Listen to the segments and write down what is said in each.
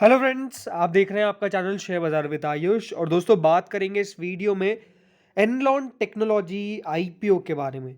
Hello friends, आप देख रहे हैं आपका चैनल शेयर बाजार विद आयुष। और दोस्तों, बात करेंगे इस वीडियो में एनलॉन टेक्नोलॉजी आईपीओ के बारे में।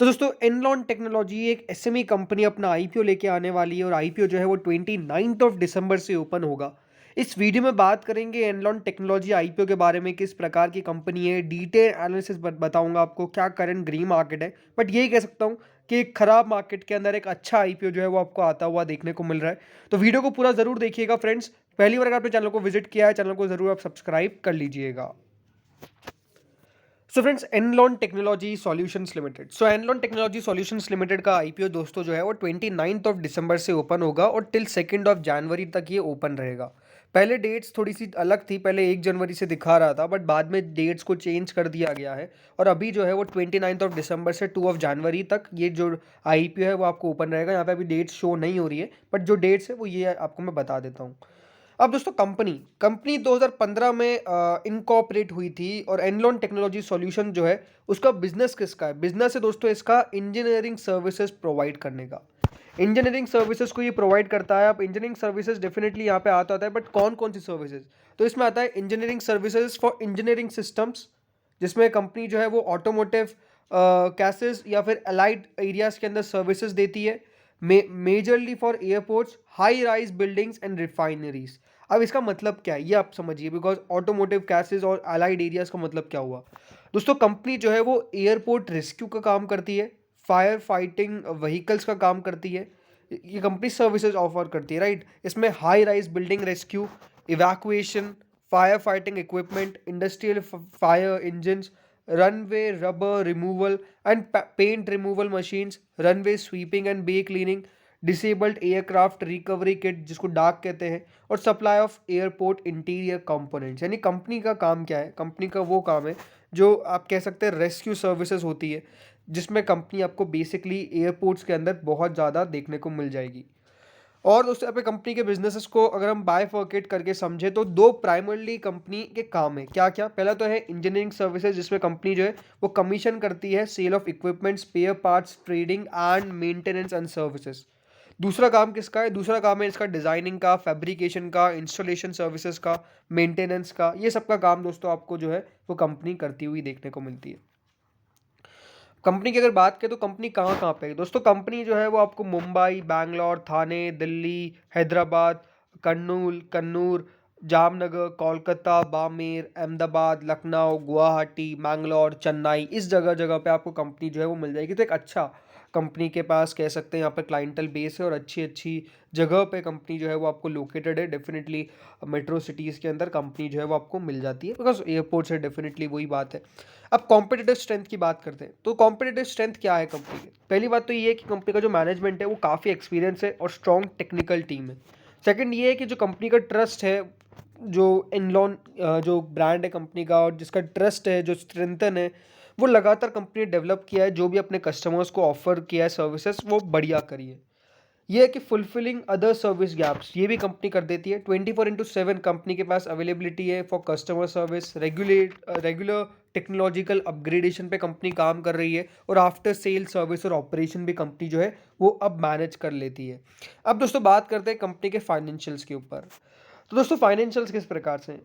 तो दोस्तों, एनलॉन टेक्नोलॉजी एक एसएमई कंपनी अपना आईपीओ लेके आने वाली है और आईपीओ जो है वो 29 ऑफ दिसंबर से ओपन होगा। इस वीडियो में बात करेंगे एनलॉन टेक्नोलॉजी आईपीओ के बारे में, किस प्रकार की कंपनी है, डिटेल एनालिसिस बताऊंगा आपको, क्या करंट ग्रीन मार्केट है। बट यही कह सकता हूँ कि एक खराब मार्केट के अंदर एक अच्छा आईपीओ जो है वो आपको आता हुआ देखने को मिल रहा है। तो वीडियो को पूरा जरूर देखिएगा फ्रेंड्स। पहली बार अगर आपने चैनल को विजिट किया है, चैनल को जरूर आप सब्सक्राइब कर लीजिएगा। So friends, Anlon technology solutions limited. So Anlon technology solutions limited का आईपीओ दोस्तों जो है वो 29 ऑफ दिसंबर से ओपन होगा और टिल 2 ऑफ जनवरी तक ये ओपन रहेगा। पहले डेट्स थोड़ी सी अलग थी, पहले 1 जनवरी से दिखा रहा था, बट बाद में डेट्स को चेंज कर दिया गया है। और अभी जो है वो 29 ऑफ दिसंबर से 2 ऑफ जनवरी तक ये जो आईपीओ है वो आपको ओपन रहेगा। यहाँ पे अभी डेट्स शो नहीं हो रही है, बट जो डेट्स है वो ये आपको मैं बता देता हूँ। अब दोस्तों, कंपनी कंपनी 2015 में इनकॉर्पोरेट हुई थी। और एनलॉन टेक्नोलॉजी सॉल्यूशन जो है उसका बिजनेस किसका है? बिजनेस है दोस्तों इसका इंजीनियरिंग सर्विसेज प्रोवाइड करने का। इंजीनियरिंग सर्विसेज को ये प्रोवाइड करता है। अब इंजीनियरिंग सर्विसेज डेफिनेटली यहाँ पे आता है, बट कौन कौन सी सर्विसेज? तो इसमें आता है engineering services for engineering systems, जिसमें कंपनी जो है वो ऑटोमोटिव कैसेस या फिर अलाइड एरियाज के अंदर सर्विसेज देती है। Majorly for airports, high rise buildings and refineries. अब इसका मतलब क्या है ये आप समझिए, बिकॉज ऑटोमोटिव कैसेज और अलाइड एरियाज का मतलब क्या हुआ। दोस्तों, कंपनी जो है वो एयरपोर्ट रेस्क्यू का काम करती है, फायर फाइटिंग व्हीकल्स का काम करती है। ये कंपनी सर्विसेज ऑफर करती है, राइट। इसमें high rise building rescue, evacuation, fire fighting equipment, industrial fire engines, runway rubber removal and paint removal machines, runway sweeping and bay cleaning, disabled aircraft recovery kit जिसको DARK कहते हैं, और supply of airport interior components. यानी company का काम क्या है? Company का वो काम है जो आप कह सकते हैं रेस्क्यू सर्विसेज होती है, जिसमें कंपनी आपको बेसिकली एयरपोर्ट्स के अंदर बहुत ज़्यादा देखने को मिल जाएगी। और दोस्तों, यहाँ पे कंपनी के बिजनेसेस को अगर हम बायफर्केट करके समझे तो दो प्राइमरली कंपनी के काम है। क्या क्या? पहला तो है इंजीनियरिंग सर्विसेज, जिसमें कंपनी जो है वो कमीशन करती है sale of equipment, spare parts, trading and maintenance and services. दूसरा काम किसका है? दूसरा काम है इसका डिजाइनिंग का, फैब्रिकेशन का, इंस्टॉलेशन सर्विसेज का, मेंटेनेंस का। ये सब का काम दोस्तों आपको जो है वो कंपनी करती हुई देखने को मिलती है। कंपनी की अगर बात करें तो कंपनी कहाँ कहाँ पे है दोस्तों? कंपनी जो है वो आपको मुंबई, बैंगलोर, थाने, दिल्ली, हैदराबाद, कन्नूल, कन्नूर, जामनगर, कोलकाता, बामेर, अहमदाबाद, लखनऊ, गुवाहाटी, मैंगलोर, चेन्नई, इस जगह जगह पे आपको कंपनी जो है वो मिल जाएगी। तो एक अच्छा कंपनी के पास कह सकते हैं यहाँ पे क्लाइंटल बेस है और अच्छी अच्छी जगह पे कंपनी जो है वो आपको लोकेटेड है। डेफिनेटली मेट्रो सिटीज़ के अंदर कंपनी जो है वो आपको मिल जाती है, बिकॉज एयरपोर्ट से डेफिनेटली वही बात है। अब कॉम्पिटिटिव स्ट्रेंथ की बात करते हैं तो कॉम्पिटिटिव स्ट्रेंथ क्या है कंपनी की? पहली बात तो ये है कि कंपनी का जो मैनेजमेंट है वो काफ़ी एक्सपीरियंस है और स्ट्रॉन्ग टेक्निकल टीम है। सेकंड ये है कि जो कंपनी का ट्रस्ट है, जो एनलॉन जो ब्रांड है कंपनी का, और जिसका ट्रस्ट है, जो स्ट्रेंथन है, वो लगातार कंपनी ने डेवलप किया है। जो भी अपने कस्टमर्स को ऑफर किया है सर्विसेज, वो बढ़िया करी है। ये है कि फुलफिलिंग अदर सर्विस गैप्स, ये भी कंपनी कर देती है। 24/7 कंपनी के पास अवेलेबिलिटी है for customer service. Regular technological upgradation पे कंपनी काम कर रही है और आफ्टर सेल सर्विस और ऑपरेशन भी कंपनी जो है वो अब मैनेज कर लेती है। अब दोस्तों, बात करते हैं कंपनी के फाइनेंशियल्स के ऊपर। तो दोस्तों, फाइनेंशियल्स किस प्रकार से हैं?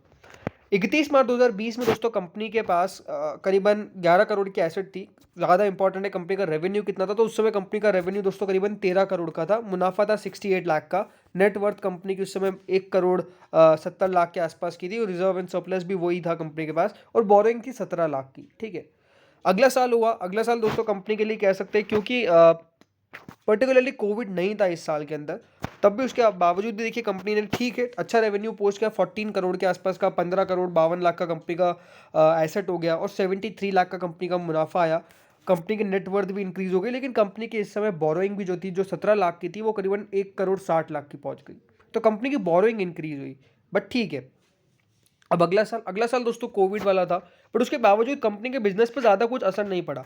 31 मार्च 2020 में दोस्तों कंपनी के पास करीबन 11 करोड़ की एसेट थी। ज़्यादा इंपॉर्टेंट है कंपनी का रेवेन्यू कितना था, तो उस समय कंपनी का रेवेन्यू दोस्तों करीबन 13 करोड़ का था। मुनाफा था 68 लाख का। नेटवर्थ कंपनी की उस समय 1 करोड़ 70 लाख के आसपास की थी और रिजर्व एंड सरप्लस भी वही था कंपनी के पास। और बोरिंग थी 17 लाख की। ठीक है। अगला साल हुआ, अगला साल दोस्तों कंपनी के लिए कह सकते हैं, क्योंकि पर्टिकुलरली कोविड नहीं था इस साल के अंदर, तब भी उसके बावजूद भी देखिए कंपनी ने ठीक है अच्छा रेवेन्यू पोस्ट किया। 14 करोड़ के आसपास का, 15 करोड़ 52 लाख का कंपनी का एसेट हो गया और 73 लाख का कंपनी का मुनाफा आया। कंपनी की नेटवर्थ भी इंक्रीज हो गई, लेकिन कंपनी की इस समय बोरोइंग भी जो थी, जो 17 लाख की थी, वो करीबन 1 करोड़ 60 लाख की पहुंच गई। तो कंपनी की बोरोइंग इंक्रीज हुई, बट ठीक है। अब अगला साल दोस्तों कोविड वाला था, बट उसके बावजूद कंपनी के बिजनेस पर ज़्यादा कुछ असर नहीं पड़ा।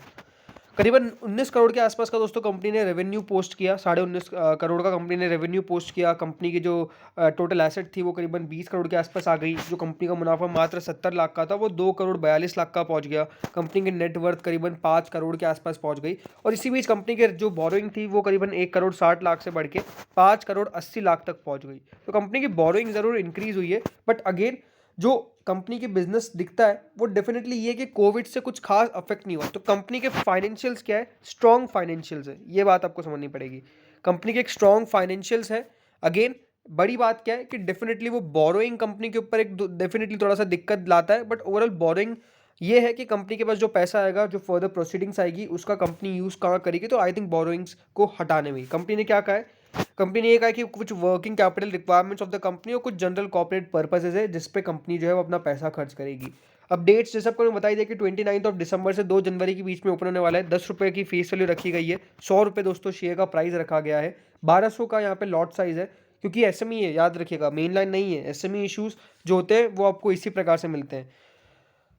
करीबन 19 करोड़ के आसपास का दोस्तों कंपनी ने रेवेन्यू पोस्ट किया, 19.5 करोड़ का कंपनी ने रेवेन्यू पोस्ट किया। कंपनी की जो टोटल एसेट थी वो करीबन 20 करोड़ के आसपास आ गई। जो कंपनी का मुनाफा मात्र 70 लाख का था वो 2 करोड़ 42 लाख का पहुंच गया। कंपनी की नेट वर्थ करीबन 5 करोड़ के आसपास पहुंच गई। और इसी बीच कंपनी के जो बोरोइंग थी वो करीबन 1 करोड़ 60 लाख से बढ़ के 5 करोड़ 80 लाख तक पहुंच गई। तो कंपनी की बोरोइंग ज़रूर इंक्रीज हुई है, बट अगेन जो कंपनी की बिजनेस दिखता है वो डेफिनेटली ये कि कोविड से कुछ खास अफेक्ट नहीं हुआ। तो कंपनी के फाइनेंशियल्स क्या है, स्ट्रॉन्ग फाइनेंशियल्स है, ये बात आपको समझनी पड़ेगी। कंपनी के एक स्ट्रॉन्ग फाइनेंशियल्स है। अगेन बड़ी बात क्या है कि डेफिनेटली वो बोरोइंग कंपनी के ऊपर एक डेफिनेटली थोड़ा सा दिक्कत लाता है, बट ओवरऑल बोरोइंग ये है कि कंपनी के पास जो पैसा आएगा, जो फर्दर प्रोसीडिंग्स आएगी, उसका कंपनी यूज़ कहाँ करेगी। तो आई थिंक बोरोइंग्स को हटाने में कंपनी ने क्या कहा है, कंपनी ने ये कहा कि कुछ working capital requirements of the company और कुछ जनरल कॉर्पोरेट पर्पसेज है जिस पे कंपनी जो है वो अपना पैसा खर्च करेगी। अब डेट्स जैसे आपको बताई दिया कि 29 दिसंबर से 2 जनवरी के बीच में ओपन होने वाला है। 10 रुपये की फेस वैल्यू रखी गई है। 100 रुपये दोस्तों शेयर का प्राइस रखा गया है। 1200 का यहाँ पे लॉट साइज है, क्योंकि एसएमई है, याद रखिएगा, मेन लाइन नहीं है। एसएमई इशूज़ जो होते हैं वो आपको इसी प्रकार से मिलते हैं।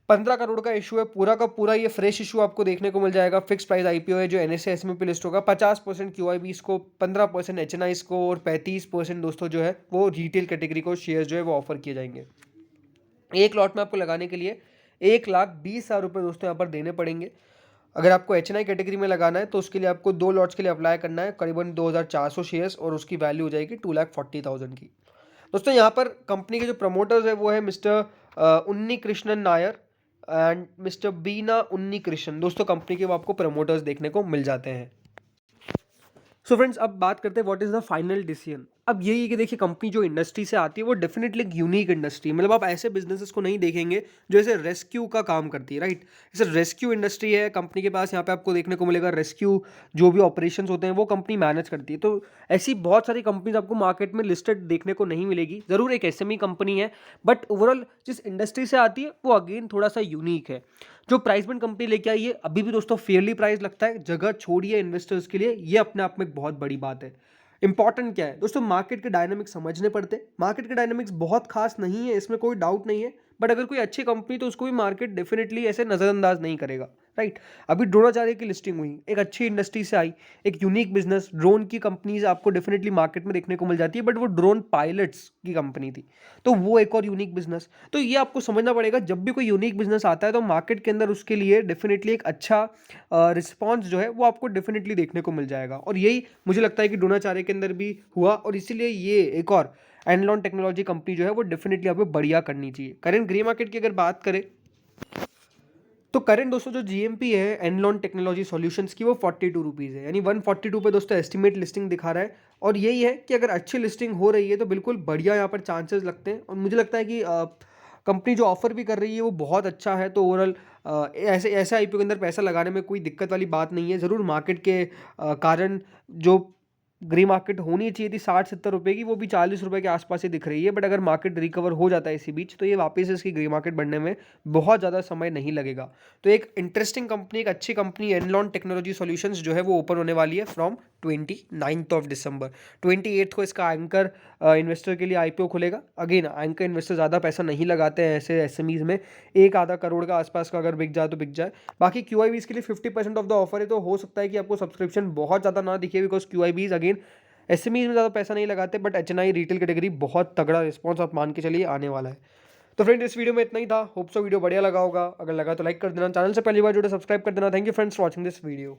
15 करोड़ का इशू है, पूरा का पूरा ये फ्रेश इशू आपको देखने को मिल जाएगा। फिक्स प्राइस आईपीओ है जो एनएसए एसएमई पे लिस्ट होगा। 50% क्यूआईबीस को, 15% एचएनआईस को और 35% दोस्तों जो है वो रिटेल कैटेगरी को शेयर जो है वो ऑफर किए जाएंगे। एक लॉट में आपको लगाने के लिए 1,20,000 रुपये दोस्तों यहाँ पर देने पड़ेंगे। अगर आपको एचएनआई कैटेगरी में लगाना है तो उसके लिए आपको 2 लॉट्स के लिए अप्लाई करना है, करीबन 2,400 शेयर्स, और उसकी वैल्यू हो जाएगी 2,40,000 की। दोस्तों यहाँ पर कंपनी के जो प्रमोटर्स है वो है मिस्टर उन्नी कृष्णन नायर एंड मिस्टर बीना उन्नी कृष्णन। दोस्तों कंपनी के वो आपको प्रमोटर्स देखने को मिल जाते हैं। सो फ्रेंड्स, अब बात करते हैं what is the final decision. अब यही है कि देखिए कंपनी जो इंडस्ट्री से आती है वो डेफिनेटली एक यूनिक इंडस्ट्री है। मतलब आप ऐसे बिजनेसेस को नहीं देखेंगे जो ऐसे रेस्क्यू का काम करती है, राइट। जैसे रेस्क्यू इंडस्ट्री है कंपनी के पास, यहाँ पे आपको देखने को मिलेगा रेस्क्यू जो भी ऑपरेशंस होते हैं वो कंपनी मैनेज करती है। तो ऐसी बहुत सारी कंपनीज आपको मार्केट में लिस्टेड देखने को नहीं मिलेगी। ज़रूर एक एसएमई कंपनी है, बट ओवरऑल जिस इंडस्ट्री से आती है वो अगेन थोड़ा सा यूनिक है। जो प्राइस बैंड कंपनी लेके आई है अभी भी दोस्तों फेयरली प्राइस लगता है। जगह छोड़िए इन्वेस्टर्स के लिए, ये अपने आप में एक बहुत बड़ी बात है। इंपॉर्टेंट क्या है दोस्तों, मार्केट के डायनामिक्स समझने पड़ते हैं। मार्केट के डायनामिक्स बहुत खास नहीं है, इसमें कोई डाउट नहीं है, बट अगर कोई अच्छी कंपनी तो उसको भी मार्केट डेफिनेटली ऐसे नज़रअंदाज नहीं करेगा, राइट। अभी ड्रोनाचार्य की लिस्टिंग हुई, एक अच्छी इंडस्ट्री से आई, एक यूनिक बिजनेस, ड्रोन की कंपनीज आपको डेफिनेटली मार्केट में देखने को मिल जाती है, बट वो ड्रोन पायलट्स की कंपनी थी, तो वो एक और यूनिक बिजनेस। तो ये आपको समझना पड़ेगा, जब भी कोई यूनिक बिजनेस आता है तो मार्केट के अंदर उसके लिए डेफिनेटली एक अच्छा रिस्पॉन्स जो है वो आपको डेफिनेटली देखने को मिल जाएगा। और यही मुझे लगता है कि ड्रोनाचार्य के अंदर भी हुआ, और इसीलिए ये एक और एनलॉन टेक्नोलॉजी कंपनी जो है वो डेफिनेटली आपको बढ़िया करनी चाहिए। करेंट ग्रे मार्केट की अगर बात करें तो करेंट दोस्तों जो जीएमपी है एनलॉन टेक्नोलॉजी सॉल्यूशंस की वो 42 रुपीज़ है, यानी 142 पे दोस्तों एस्टिमेट लिस्टिंग दिखा रहा है। और यही है कि अगर अच्छी लिस्टिंग हो रही है तो बिल्कुल बढ़िया यहाँ पर चांसेस लगते हैं। और मुझे लगता है कि कंपनी जो ऑफर भी कर रही है वो बहुत अच्छा है। तो ओवरऑल ऐसे ऐसे आईपीओ के अंदर पैसा लगाने में कोई दिक्कत वाली बात नहीं है। ज़रूर मार्केट के कारण जो ग्रे मार्केट होनी चाहिए थी 60-70 रुपये की, वो भी 40 रुपये के आसपास ही दिख रही है। बट अगर मार्केट रिकवर हो जाता है इसी बीच तो ये वापस इसकी ग्रे मार्केट बढ़ने में बहुत ज़्यादा समय नहीं लगेगा। तो एक इंटरेस्टिंग कंपनी, एक अच्छी कंपनी एनलॉन टेक्नोलॉजी सॉल्यूशंस जो है वो ओपन होने वाली है फ्रॉम 29 दिसंबर। 28 को इसका एंकर इन्वेस्टर के लिए आईपीओ खुलेगा। अगेन एंकर इन्वेस्टर ज़्यादा पैसा नहीं लगाते हैं ऐसे एसएमईज में, 1-आधा करोड़ का आसपास का अगर बिक जाए तो बिक जाए। बाकी क्यूआईबीज के लिए 50% ऑफ द ऑफर है, तो हो सकता है कि आपको सब्सक्रिप्शन बहुत ज़्यादा ना दिखे, बिकॉज क्यूआईबीज अगेन एसएमईज में ज़्यादा पैसा नहीं लगाते, बट एचएनआई रिटेल कैटेगरी बहुत तगड़ा रिस्पॉन्स आप मान के चलिए आने वाला है। तो फ्रेंड्स इस वीडियो में इतना ही था। होप सो वीडियो बढ़िया लगा होगा। अगर लगा तो लाइक कर देना, चैनल से पहली बार जुड़े सब्सक्राइब कर देना। Thank you friends for watching this video.